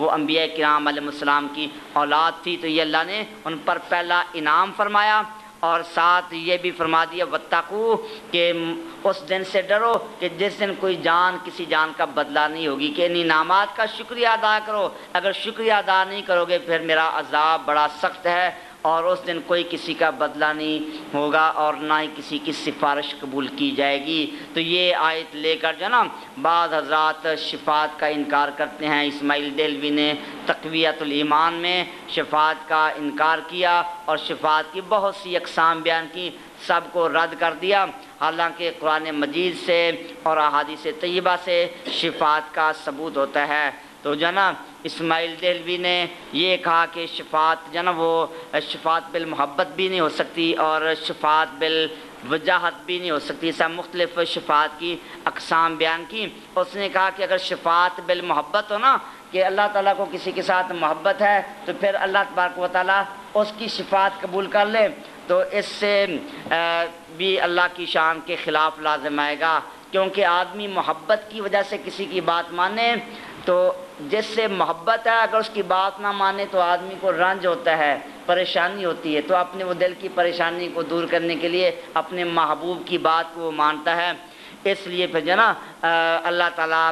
وہ انبیاء کرام علیہ السلام کی اولاد تھی، تو یہ اللہ نے ان پر پہلا انعام فرمایا، اور ساتھ یہ بھی فرما دیا واتقوا کہ اس دن سے ڈرو کہ جس دن کوئی جان کسی جان کا بدلہ نہیں ہوگی، کہ ان انعامات کا شکریہ ادا کرو، اگر شکریہ ادا نہیں کرو گے پھر میرا عذاب بڑا سخت ہے، اور اس دن کوئی کسی کا بدلہ نہیں ہوگا اور نہ ہی کسی کی سفارش قبول کی جائے گی۔ تو یہ آیت لے کر جو نا بعض حضرات شفاعت کا انکار کرتے ہیں۔ اسماعیل دہلوی نے تقویۃ الایمان میں شفاعت کا انکار کیا اور شفاعت کی بہت سی اقسام بیان کی، سب کو رد کر دیا، حالانکہ قرآن مجید سے اور احادیث طیبہ سے شفاعت کا ثبوت ہوتا ہے۔ تو جناب اسماعیل دہلوی نے یہ کہا کہ شفاعت جناب وہ شفاعت بالمحبت بھی نہیں ہو سکتی اور شفاعت بالوجاہت بھی نہیں ہو سکتی، ایسا مختلف شفاعت کی اقسام بیان کی۔ اس نے کہا کہ اگر شفاعت بالمحبت ہو نا، کہ اللہ تعالیٰ کو کسی کے ساتھ محبت ہے تو پھر اللہ تبارک و تعالیٰ اس کی شفاعت قبول کر لے، تو اس سے بھی اللہ کی شان کے خلاف لازم آئے گا، کیونکہ آدمی محبت کی وجہ سے کسی کی بات مانے تو جس سے محبت ہے اگر اس کی بات نہ مانے تو آدمی کو رنج ہوتا ہے، پریشانی ہوتی ہے، تو اپنے وہ دل کی پریشانی کو دور کرنے کے لیے اپنے محبوب کی بات کو وہ مانتا ہے۔ اس لیے پھر جو نا اللہ تعالیٰ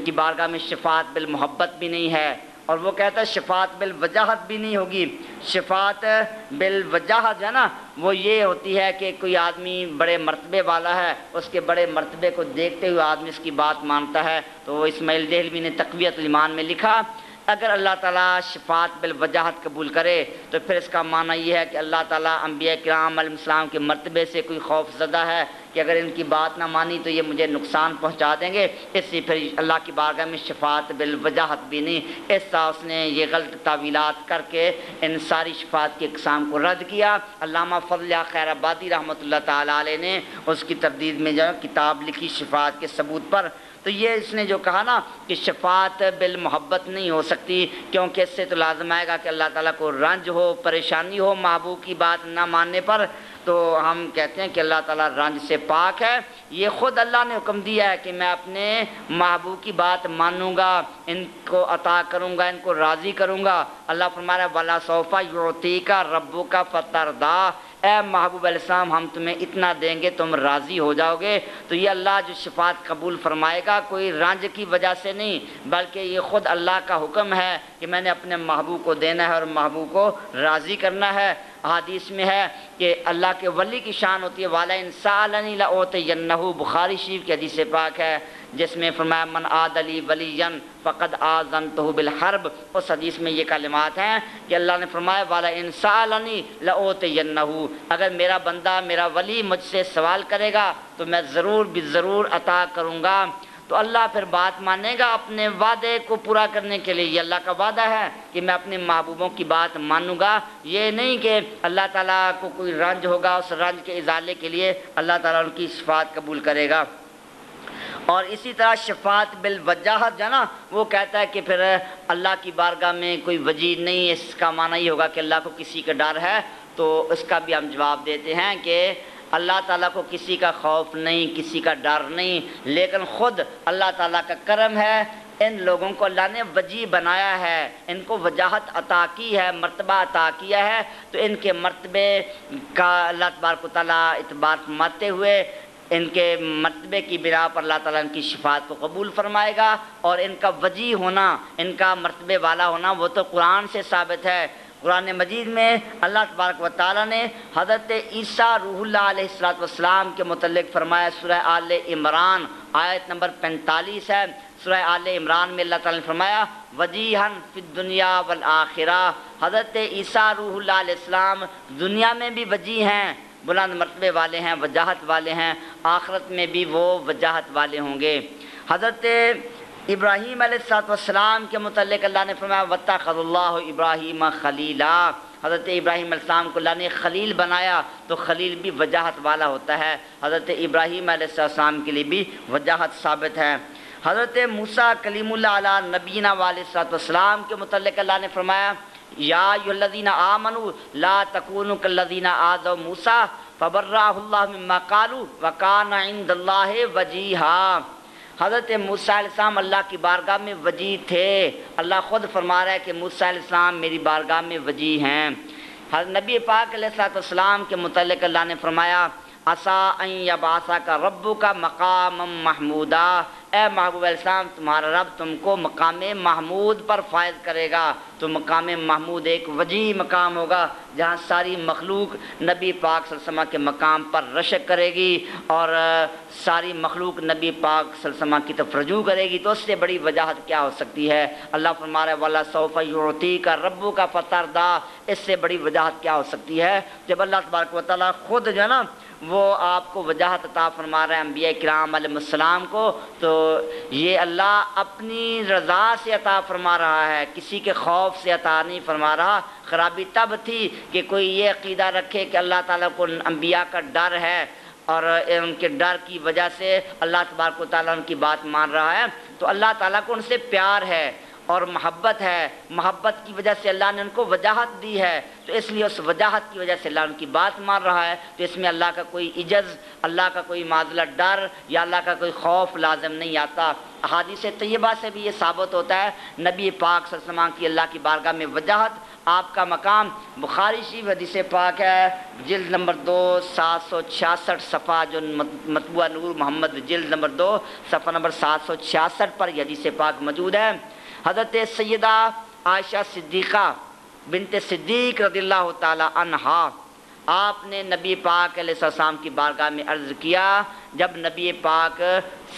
کی بارگاہ میں شفاعت بالمحبت بھی نہیں ہے، اور وہ کہتا ہے شفاعت بالوجاہت بھی نہیں ہوگی۔ شفاعت بالوجاہت جو ہے نا وہ یہ ہوتی ہے کہ کوئی آدمی بڑے مرتبے والا ہے، اس کے بڑے مرتبے کو دیکھتے ہوئے آدمی اس کی بات مانتا ہے، تو وہ اسماعیل دہلوی نے تقویۃ الایمان میں لکھا اگر اللہ تعالیٰ شفاعت بالوجاہت قبول کرے تو پھر اس کا معنی یہ ہے کہ اللہ تعالیٰ انبیاء کرام علیہ السلام کے مرتبے سے کوئی خوف زدہ ہے کہ اگر ان کی بات نہ مانی تو یہ مجھے نقصان پہنچا دیں گے، اس لیے پھر اللہ کی بارگاہ میں شفاعت بالوجاہت بھی نہیں۔ اس طرح اس نے یہ غلط تعویلات کر کے ان ساری شفاعت کی اقسام کو رد کیا۔ علامہ فضل خیر آبادی رحمۃ اللہ تعالیٰ علیہ نے اس کی تردید میں جو کتاب لکھی شفاعت کے ثبوت پر، تو یہ اس نے جو کہا نا کہ شفاعت بالمحبت نہیں ہو سکتی، کیونکہ اس سے تو لازم آئے گا کہ اللہ تعالیٰ کو رنج ہو، پریشانی ہو محبوب کی بات نہ ماننے پر، تو ہم کہتے ہیں کہ اللہ تعالیٰ رنج سے پاک ہے۔ یہ خود اللہ نے حکم دیا ہے کہ میں اپنے محبوب کی بات مانوں گا، ان کو عطا کروں گا، ان کو راضی کروں گا۔ اللہ فرما رہا ہے وَلَسَوْفَ يُعْطِيكَ رَبُّكَ فَتَرْضَىٰ، اے محبوب علیہ السلام ہم تمہیں اتنا دیں گے تم راضی ہو جاؤ گے۔ تو یہ اللہ جو شفاعت قبول فرمائے گا کوئی رنج کی وجہ سے نہیں، بلکہ یہ خود اللہ کا حکم ہے کہ میں نے اپنے محبوب کو دینا ہے اور محبوب کو راضی کرنا ہے۔ حدیث میں ہے کہ اللہ کے ولی کی شان ہوتی ہے وَلَئِن سَأَلَنِي لَأُعْطِيَنَّهُ، بخاری شریف کی حدیث پاک ہے جس میں فرمایا من عاد لی ولیًا فقد آذنتہ بالحرب۔ اس حدیث میں یہ کلمات ہیں کہ اللہ نے فرمایا وَلَئِن سَأَلَنِي لَأُعْطِيَنَّهُ، اگر میرا بندہ میرا ولی مجھ سے سوال کرے گا تو میں ضرور ضرور عطا کروں گا۔ تو اللہ پھر بات مانے گا اپنے وعدے کو پورا کرنے کے لیے، یہ اللہ کا وعدہ ہے کہ میں اپنے محبوبوں کی بات مانوں گا۔ یہ نہیں کہ اللہ تعالیٰ کو کوئی رنج ہوگا، اس رنج کے ازالے کے لیے اللہ تعالیٰ ان کی شفاعت قبول کرے گا۔ اور اسی طرح شفاعت بالوجاہت جو ہے نا وہ کہتا ہے کہ پھر اللہ کی بارگاہ میں کوئی وجیہ نہیں، اس کا معنی یہ ہوگا کہ اللہ کو کسی کا ڈر ہے۔ تو اس کا بھی ہم جواب دیتے ہیں کہ اللہ تعالیٰ کو کسی کا خوف نہیں، کسی کا ڈر نہیں، لیکن خود اللہ تعالیٰ کا کرم ہے، ان لوگوں کو اللہ نے وجیہ بنایا ہے، ان کو وجاہت عطا کی ہے، مرتبہ عطا کیا ہے، تو ان کے مرتبے کا اللہ تبارک و تعالیٰ اعتبار فرماتے ہوئے ان کے مرتبے کی بنا پر اللہ تعالیٰ ان کی شفاعت کو قبول فرمائے گا، اور ان کا وجیہ ہونا، ان کا مرتبے والا ہونا وہ تو قرآن سے ثابت ہے۔ قرآن مجید میں اللہ تبارک و تعالیٰ نے حضرت عیسیٰ روح اللہ علیہ السلام کے متعلق فرمایا، سورہ آل عمران آیت نمبر 45 ہے۔ سورہ آل عمران میں اللہ تعالیٰ نے فرمایا وجیہاً فی الدنیا والآخرہ، حضرت عیسیٰ روح اللہ علیہ السلام دنیا میں بھی وجیہ ہیں، بلند مرتبے والے ہیں، وجاہت والے ہیں، آخرت میں بھی وہ وجاہت والے ہوں گے۔ حضرت ابراہیم علیہ السلام کے متعلق اللہ نے فرمایا وَاتَّخَذَ اللَّهُ إِبْرَاهِيمَ خَلِيلًا، حضرت ابراہیم علیہ السلام کو اللہ نے خلیل بنایا، تو خلیل بھی وجاہت والا ہوتا ہے، حضرت ابراہیم علیہ السلام کے لیے بھی وجاہت ثابت ہے۔ حضرت موسیٰ کلیم اللہ علیہ نبینا علیہ السلام کے متعلق اللہ نے فرمایا یا ایھا الذین آمنوا لا تکونوا کالذین آذوا موسیٰ فبرأہ اللہ مما قالوا وکان عند اللہ وجیہا۔ حضرت موسیٰ علیہ السلام اللہ کی بارگاہ میں وجی تھے، اللہ خود فرما رہا ہے کہ موسیٰ علیہ السلام میری بارگاہ میں وجی ہیں۔ حضرت نبی پاک علیہ السلام کے متعلق اللہ نے فرمایا عسیٰ ان یبعثک ربک مقاما محمودا، اے محبوب علیہ السلام تمہارا رب تم کو مقام محمود پر فائز کرے گا۔ تو مقام محمود ایک وجیح مقام ہوگا جہاں ساری مخلوق نبی پاک صلی اللہ علیہ وسلم کے مقام پر رشک کرے گی اور ساری مخلوق نبی پاک صلی اللہ علیہ وسلم کی طرف رجوع کرے گی۔ تو اس سے بڑی وجاہت کیا ہو سکتی ہے؟ اللہ فرما رہا ہے وَلَسَوْفَ يُعْطِيكَ رَبُّكَ فَتَرْضَىٰ، اس سے بڑی وجاہت کیا ہو سکتی ہے؟ جب اللہ تبارک و تعالیٰ خود جو ہے نا وہ آپ کو وجاہت عطا فرما رہا ہے انبیاء کرام علیہ السلام کو، تو یہ اللہ اپنی رضا سے عطا فرما رہا ہے، کسی کے خوف سے عطا نہیں فرما رہا۔ خرابی تب تھی کہ کوئی یہ عقیدہ رکھے کہ اللہ تعالیٰ کو انبیاء کا ڈر ہے اور ان کے ڈر کی وجہ سے اللہ تبارک و تعالیٰ ان کی بات مان رہا ہے، تو اللہ تعالیٰ کو ان سے پیار ہے اور محبت ہے، محبت کی وجہ سے اللہ نے ان کو وجاہت دی ہے، تو اس لیے اس وجاہت کی وجہ سے اللہ ان کی بات مان رہا ہے۔ تو اس میں اللہ کا کوئی عجز، اللہ کا کوئی معذلہ ڈر یا اللہ کا کوئی خوف لازم نہیں آتا۔ احادیث طیبہ سے بھی یہ ثابت ہوتا ہے، نبی پاک صلی اللہ علیہ وسلم کی اللہ کی بارگاہ میں وجاہت، آپ کا مقام۔ بخاری شریف حدیث پاک ہے جلد نمبر 2 766 صفحہ جو مطبوعہ نور محمد جلد نمبر 2 صفحہ نمبر 766 پر یہ حدیث پاک موجود ہے۔ حضرت سیدہ عائشہ صدیقہ بنت صدیق رضی اللہ تعالی عنہا، آپ نے نبی پاک علیہ السلام کی بارگاہ میں عرض کیا جب نبی پاک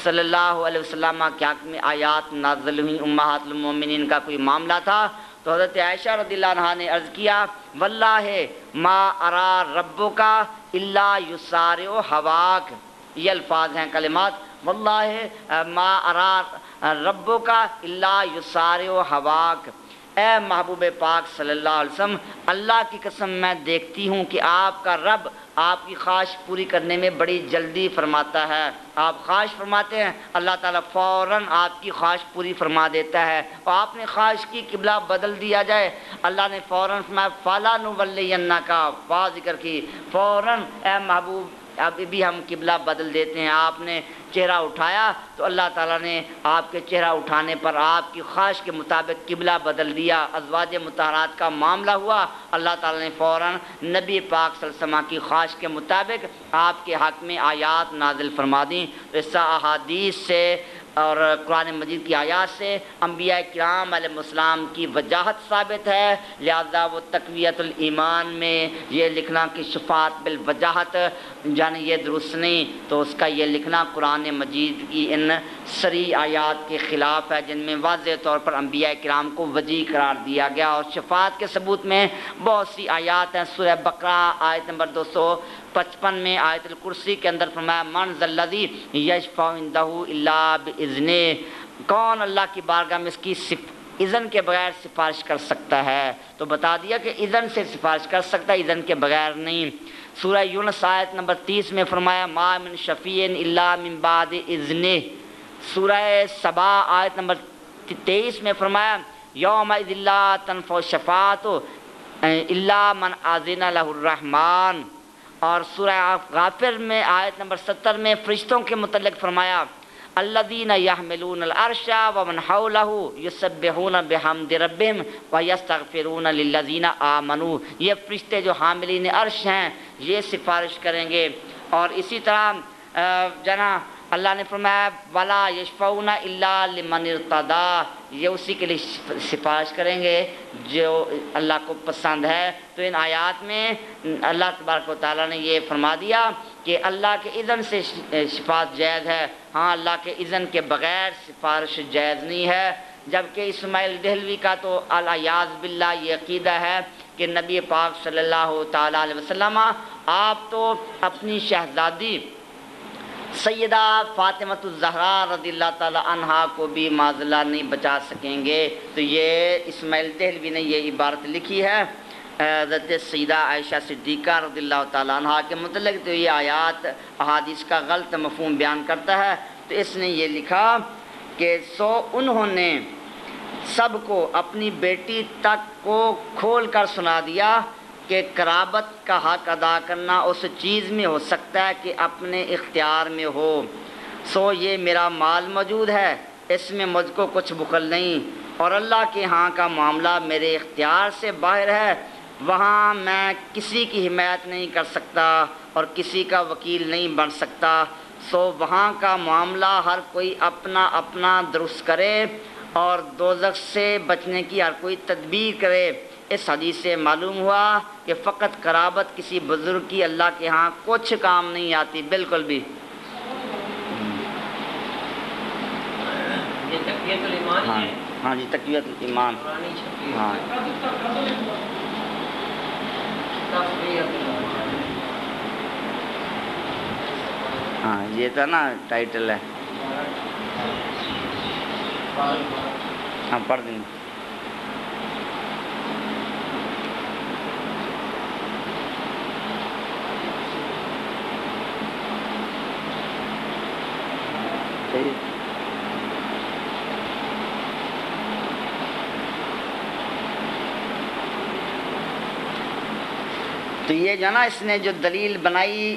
صلی اللہ علیہ وسلم کے حق میں آیات نازل ہوئیں، امہات المومنین کا کوئی معاملہ تھا، تو حضرت عائشہ رضی اللہ عنہا نے عرض کیا واللہ ما ارا ربک الا یسارع ہواک، یہ الفاظ ہیں کلمات، واللہ ما ارا ربک الا یسارع ہواک، اے محبوب پاک صلی اللہ علیہ وسلم اللہ کی قسم میں دیکھتی ہوں کہ آپ کا رب آپ کی خواہش پوری کرنے میں بڑی جلدی فرماتا ہے۔ آپ خواہش فرماتے ہیں اللہ تعالیٰ فوراً آپ کی خواہش پوری فرما دیتا ہے، اور آپ نے خواہش کی قبلہ بدل دیا جائے اللہ نے فوراً فرمایا فَلَا نُوَلِّيَنَّكَ، فا ذکر کی فوراً اے محبوب اب بھی ہم قبلہ بدل دیتے ہیں۔ آپ نے چہرہ اٹھایا تو اللہ تعالیٰ نے آپ کے چہرہ اٹھانے پر آپ کی خواہش کے مطابق قبلہ بدل دیا، ازواج مطہرات کا معاملہ ہوا، اللہ تعالیٰ نے فوراً نبی پاک صلی اللہ علیہ وسلم کی خواہش کے مطابق آپ کے حق میں آیات نازل فرما دیں۔ تو اس احادیث سے اور قرآن مجید کی آیات سے انبیاء کرام علیہ السلام کی وجاہت ثابت ہے، لہذا وہ تقویت الایمان میں یہ لکھنا کہ شفاعت بالوجاہت یعنی یہ درست نہیں، تو اس کا یہ لکھنا قرآن مجید کی ان صریح آیات کے خلاف ہے جن میں واضح طور پر انبیاء کرام کو وجیح قرار دیا گیا، اور شفاعت کے ثبوت میں بہت سی آیات ہیں۔ سورہ بقرہ آیت نمبر 255 میں آیت الکرسی کے اندر فرمایا من ذا الذی یشفع عندہ الا باذنہ، کون اللہ کی بارگاہ میں اس کی اذن کے بغیر سفارش کر سکتا ہے؟ تو بتا دیا کہ اذن سے سفارش کر سکتا ہے، اذن کے بغیر نہیں۔ سورہ یونس آیت نمبر 30 میں فرمایا ما من شفیع الا من بعد اذنہ۔ سورہ سبا آیت نمبر 23 میں فرمایا یومئذ لا تنفع الشفاعۃ الا من اذن لہ الرحمن۔ اور سورہ غافر میں آیت نمبر 70 میں فرشتوں کے متعلق فرمایا الذین یحملون العرش ومن حولہ یسبحون بحمد ربہم ویستغفرون للذین آمنوا، یہ فرشتے جو حاملین عرش ہیں یہ سفارش کریں گے۔ اور اسی طرح اللہ نے فرمایا ولا یشفعون الا لمن ارتضی، یہ اسی کے لیے سفارش کریں گے جو اللہ کو پسند ہے۔ تو ان آیات میں اللہ تبارک و تعالیٰ نے یہ فرما دیا کہ اللہ کے اذن سے شفاعت جائز ہے، ہاں اللہ کے اذن کے بغیر سفارش جائز نہیں ہے۔ جبکہ اسماعیل دہلوی کا تو الیاذ باللہ یہ عقیدہ ہے کہ نبی پاک صلی اللہ تعالیٰ علیہ وسلم آپ تو اپنی شہزادی سیدہ فاطمہ الزہرا رضی اللہ تعالی عنہا کو بھی معذلہ نہیں بچا سکیں گے۔ تو یہ اسماعیل دہلوی نے یہ عبارت لکھی ہے حضرت سیدہ عائشہ صدیقہ رضی اللہ تعالی عنہا کے متعلق، تو یہ آیات احادیث کا غلط مفہوم بیان کرتا ہے۔ تو اس نے یہ لکھا کہ انہوں نے سب کو اپنی بیٹی تک کو کھول کر سنا دیا کہ قرابت کا حق ادا کرنا اس چیز میں ہو سکتا ہے کہ اپنے اختیار میں ہو، سو یہ میرا مال موجود ہے، اس میں مجھ کو کچھ بخل نہیں، اور اللہ کے ہاں کا معاملہ میرے اختیار سے باہر ہے، وہاں میں کسی کی حمایت نہیں کر سکتا اور کسی کا وکیل نہیں بن سکتا، سو وہاں کا معاملہ ہر کوئی اپنا اپنا درست کرے اور دوزخ سے بچنے کی ہر کوئی تدبیر کرے۔ اس حدیث سے معلوم ہوا کہ فقط قرابت کسی بزرگ کی اللہ کے ہاں کچھ کام نہیں آتی، بالکل بھی۔ یہ تقویت الایمان ہے۔ ہاں جی، تقویت الایمان۔ ہاں ہاں یہ تھا نا ٹائٹل ہے، ہاں پڑھ دیں۔ تو یہ جو نا اس نے جو دلیل بنائی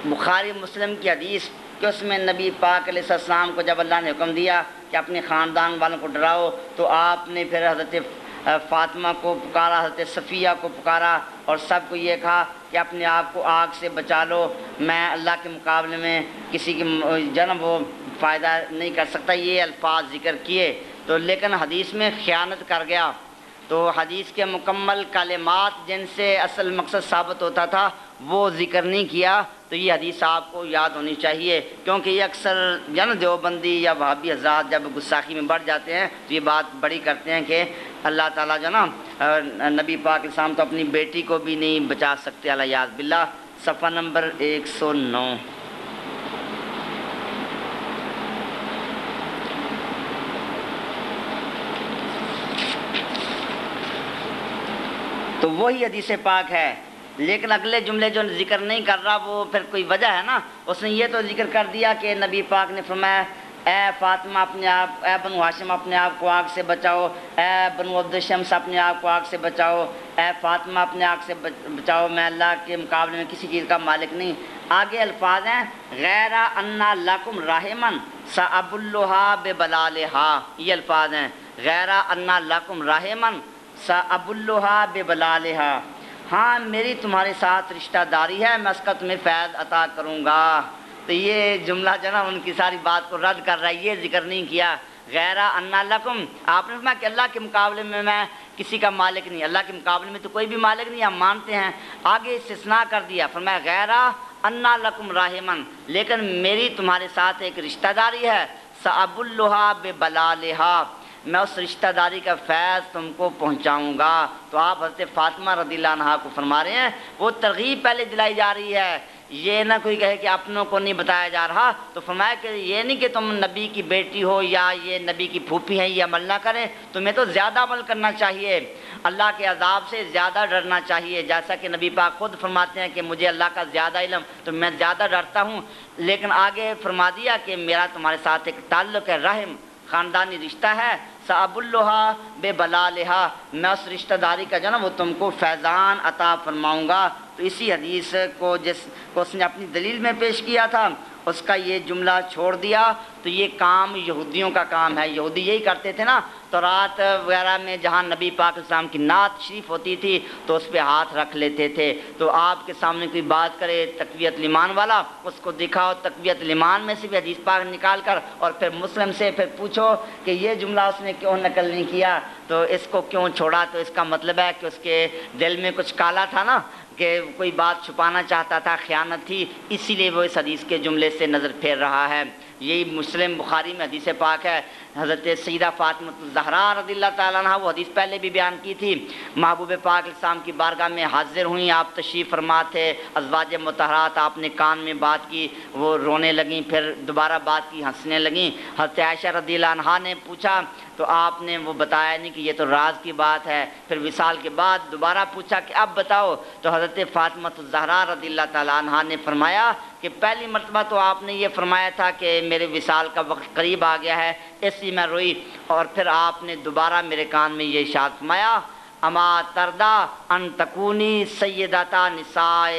بخاری مسلم کی حدیث کہ اس میں نبی پاک علیہ السلام کو جب اللہ نے حکم دیا کہ اپنے خاندان والوں کو ڈراؤ، تو آپ نے پھر حضرت فاطمہ کو پکارا، حضرت صفیہ کو پکارا اور سب کو یہ کہا کہ اپنے آپ کو آگ سے بچا لو، میں اللہ کے مقابلے میں کسی کی جنم وہ فائدہ نہیں کر سکتا، یہ الفاظ ذکر کیے۔ تو لیکن حدیث میں خیانت کر گیا، تو حدیث کے مکمل کلمات جن سے اصل مقصد ثابت ہوتا تھا وہ ذکر نہیں کیا۔ تو یہ حدیث آپ کو یاد ہونی چاہیے، کیونکہ یہ اکثر دیوبندی یا وہابی حضرات جب گستاخی میں بڑھ جاتے ہیں تو یہ بات بڑی کرتے ہیں کہ اللہ تعالیٰ نبی پاک اسلام تو اپنی بیٹی کو بھی نہیں بچا سکتے، الیاذ باللہ۔ صفحہ نمبر 109۔ تو وہی حدیث پاک ہے، لیکن اگلے جملے جو ذکر نہیں کر رہا وہ پھر کوئی وجہ ہے نا۔ اس نے یہ تو ذکر کر دیا کہ نبی پاک نے فرمایا اے فاطمہ اپنے آپ، اے بنو ہاشم اپنے آپ کو آگ سے بچاؤ، اے بنو عبد الشمس اپنے آپ کو آگ سے بچاؤ، اے فاطمہ اپنے آگ سے بچاؤ، میں اللہ کے مقابلے میں کسی چیز کا مالک نہیں۔ آگے الفاظ ہیں غیر انا لکم رحمن سأبلھا ببلالھا، یہ الفاظ ہیں غیر انا لکم رحمن سأبلھا ببلالھا، ہاں میری تمہارے ساتھ رشتہ داری ہے، میں اس کا تمہیں فیض عطا کروں گا۔ تو یہ جملہ جو نا ان کی ساری بات کو رد کر رہا ہے، یہ ذکر نہیں کیا غیر انا لکم۔ آپ نے فرمایا کہ اللہ کے مقابلے میں میں کسی کا مالک نہیں، اللہ کے مقابلے میں تو کوئی بھی مالک نہیں، ہم مانتے ہیں۔ آگے استثناء کر دیا، فرمایا غیر انا لکم راحمن، لیکن میری تمہارے ساتھ ایک رشتہ داری ہے، سأبلھا ببلالھا، میں اس رشتہ داری کا فیض تم کو پہنچاؤں گا۔ تو آپ حضرت فاطمہ رضی اللہ عنہا کو فرما رہے ہیں، وہ ترغیب پہلے دلائی جا رہی ہے، یہ نہ کوئی کہے کہ اپنوں کو نہیں بتایا جا رہا۔ تو فرمایا کہ یہ نہیں کہ تم نبی کی بیٹی ہو یا یہ نبی کی پھوپھی ہیں یہ عمل نہ کریں، تمہیں تو زیادہ عمل کرنا چاہیے، اللہ کے عذاب سے زیادہ ڈرنا چاہیے، جیسا کہ نبی پاک خود فرماتے ہیں کہ مجھے اللہ کا زیادہ علم تو میں زیادہ ڈرتا ہوں۔ لیکن آگے فرما دیا کہ میرا تمہارے ساتھ ایک تعلق ہے، رحم خاندانی رشتہ ہے، سأبلھا ببلالھا، میں اس رشتہ داری کا وہ تم کو فیضان عطا فرماؤں گا۔ تو اسی حدیث کو جس کو اس نے اپنی دلیل میں پیش کیا تھا اس کا یہ جملہ چھوڑ دیا، تو یہ کام یہودیوں کا کام ہے، یہودی یہی کرتے تھے نا، تورات وغیرہ میں جہاں نبی پاک اسلام کی نعت شریف ہوتی تھی تو اس پہ ہاتھ رکھ لیتے تھے۔ تو آپ کے سامنے کوئی بات کرے تقویت الایمان والا، اس کو دکھاؤ تقویت الایمان میں سے بھی حدیث پاک نکال کر، اور پھر مسلم سے پھر پوچھو کہ یہ جملہ اس نے کیوں نقل نہیں کیا، تو اس کو کیوں چھوڑا، تو اس کا مطلب ہے کہ اس کے دل میں کچھ کالا تھا نا، کہ کوئی بات چھپانا چاہتا تھا، خیانت تھی، اسی لیے وہ اس حدیث کے جملے سے نظر پھیر رہا ہے۔ یہی مسلم بخاری میں حدیث پاک ہے، حضرت سیدہ فاطمہ الزہرا رضی اللہ تعالیٰ عنہ، وہ حدیث پہلے بھی بیان کی تھی، محبوب پاک السلام کی بارگاہ میں حاضر ہوئیں، آپ تشریف فرما تھے، ازواج مطہرات، آپ نے کان میں بات کی، وہ رونے لگیں، پھر دوبارہ بات کی، ہنسنے لگیں۔ حضرت عائشہ رضی اللہ عنہا نے پوچھا تو آپ نے وہ بتایا نہیں کہ یہ تو راز کی بات ہے، پھر وصال کے بعد دوبارہ پوچھا کہ اب بتاؤ، تو حضرت فاطمہ الزہرا رضی اللہ تعالیٰ عنہا نے فرمایا کہ پہلی مرتبہ تو آپ نے یہ فرمایا تھا کہ میرے وصال کا وقت قریب آ گیا ہے، اس لیے میں روئی، اور پھر آپ نے دوبارہ میرے کان میں یہ ارشاد فرمایا اما تردا ان تکونی سیدتا نساء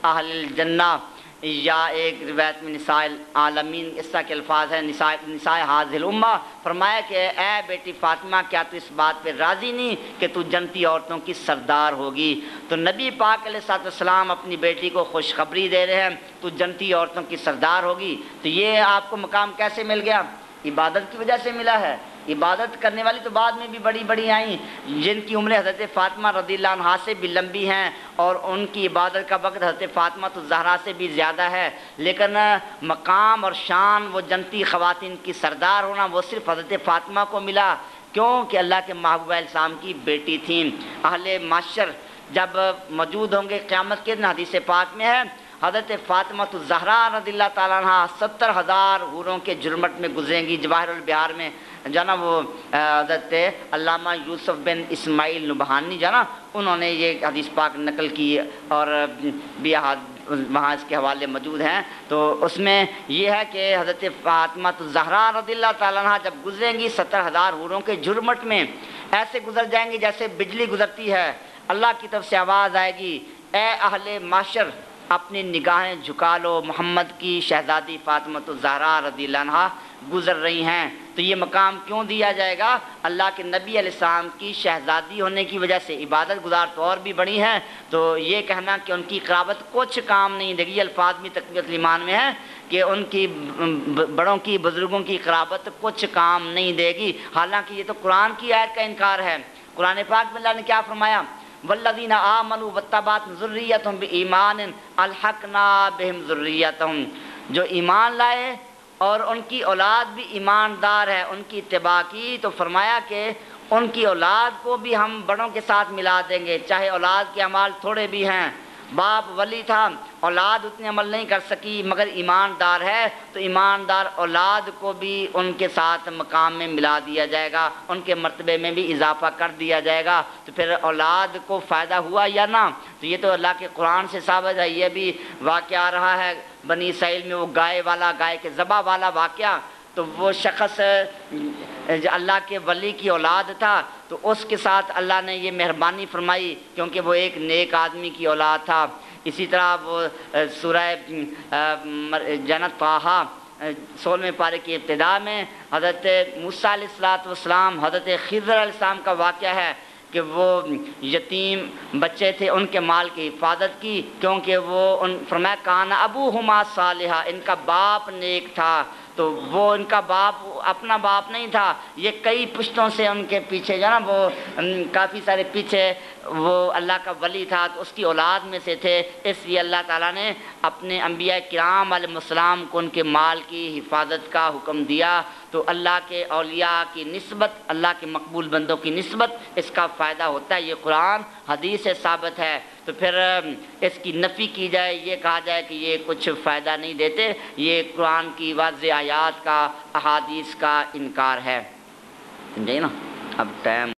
اہل الجنہ، یا ایک روایت میں نساء العالمین اس طرح کے الفاظ ہیں، نساء حاضر الامہ، فرمایا کہ اے بیٹی فاطمہ کیا تو اس بات پہ راضی نہیں کہ تو جنتی عورتوں کی سردار ہوگی؟ تو نبی پاک علیہ السلام اپنی بیٹی کو خوشخبری دے رہے ہیں تو جنتی عورتوں کی سردار ہوگی۔ تو یہ آپ کو مقام کیسے مل گیا؟ عبادت کی وجہ سے ملا ہے۔ عبادت کرنے والی تو بعد میں بھی بڑی بڑی آئیں، جن کی عمریں حضرت فاطمہ رضی اللہ عنہا سے بھی لمبی ہیں، اور ان کی عبادت کا وقت حضرت فاطمہ تو زہرا سے بھی زیادہ ہے، لیکن مقام اور شان وہ جنتی خواتین کی سردار ہونا وہ صرف حضرت فاطمہ کو ملا۔ کیوں کہ اللہ کے محبوب علیہ السلام کی بیٹی تھیں۔ اہل معاشر جب موجود ہوں گے قیامت کے دن، حدیث پاک میں ہے حضرت فاطمہ الزہرا رضی اللہ تعالیٰ عنہ 70,000 حوروں کے جرمٹ میں گزریں گی۔ جواہر البہار میں جو نا وہ حضرت علامہ یوسف بن اسماعیل نبہانی جو نا انہوں نے یہ حدیث پاک نقل کی، اور بھی وہاں اس کے حوالے موجود ہیں۔ تو اس میں یہ ہے کہ حضرت فاطمہ الزہرا رضی اللہ تعالیٰ عنہ جب گزریں گی 70,000 حوروں کے جرمٹ میں، ایسے گزر جائیں گی جیسے بجلی گزرتی ہے۔ اللہ کی طرف سے آواز آئے گی، اے اہل معاشر اپنی نگاہیں جھکا لو، محمد کی شہزادی فاطمہ الزہرا رضی اللہ عنہا گزر رہی ہیں۔ تو یہ مقام کیوں دیا جائے گا؟ اللہ کے نبی علیہ السلام کی شہزادی ہونے کی وجہ سے۔ عبادت گزار تو اور بھی بڑی ہیں، تو یہ کہنا کہ ان کی قرابت کچھ کام نہیں دے گی، یہ الفاظ بھی تقویۃ الایمان میں ہے کہ ان کی بڑوں کی بزرگوں کی قرابت کچھ کام نہیں دے گی، حالانکہ یہ تو قرآن کی آیت کا انکار ہے۔ قرآن پاک میں اللہ نے کیا فرمایا؟ والذین آمنوا واتبعتهم ذریتهم بایمان الحقنا بهم ذریتهم، جو ایمان لائے اور ان کی اولاد بھی ایماندار ہے، ان کی اتباع کی، تو فرمایا کہ ان کی اولاد کو بھی ہم بڑوں کے ساتھ ملا دیں گے، چاہے اولاد کے اعمال تھوڑے بھی ہیں۔ باپ ولی تھا، اولاد اتنے عمل نہیں کر سکی، مگر ایماندار ہے تو ایماندار اولاد کو بھی ان کے ساتھ مقام میں ملا دیا جائے گا، ان کے مرتبے میں بھی اضافہ کر دیا جائے گا۔ تو پھر اولاد کو فائدہ ہوا یا نہ؟ تو یہ تو اللہ کے قرآن سے ثابت ہے۔ یہ بھی واقعہ آ رہا ہے بنی اسرائیل میں، وہ گائے کے ذبح والا واقعہ، تو وہ شخص اللہ کے ولی کی اولاد تھا، تو اس کے ساتھ اللہ نے یہ مہربانی فرمائی کیونکہ وہ ایک نیک آدمی کی اولاد تھا۔ اسی طرح وہ سورہ جنت طٰہٰ 16ویں پارے کی ابتدا میں حضرت موسیٰ علیہ السلام حضرت خضر علیہ السلام کا واقعہ ہے کہ وہ یتیم بچے تھے، ان کے مال کی حفاظت کی، کیونکہ وہ فرمایا کان ابوہما صالحا، ان کا باپ نیک تھا۔ تو وہ ان کا باپ اپنا باپ نہیں تھا، یہ کئی پشتوں سے ان کے پیچھے جو نا وہ کافی سارے پیچھے وہ اللہ کا ولی تھا، تو اس کی اولاد میں سے تھے، اس لیے اللہ تعالیٰ نے اپنے انبیاء کرام علیہ السلام کو ان کے مال کی حفاظت کا حکم دیا۔ تو اللہ کے اولیاء کی نسبت، اللہ کے مقبول بندوں کی نسبت، اس کا فائدہ ہوتا ہے۔ یہ قرآن حدیث سے ثابت ہے۔ تو پھر اس کی نفی کی جائے، یہ کہا جائے کہ یہ کچھ فائدہ نہیں دیتے، یہ قرآن کی واضح آیات کا، احادیث کا انکار ہے۔ سمجھے نا؟ اب ٹائم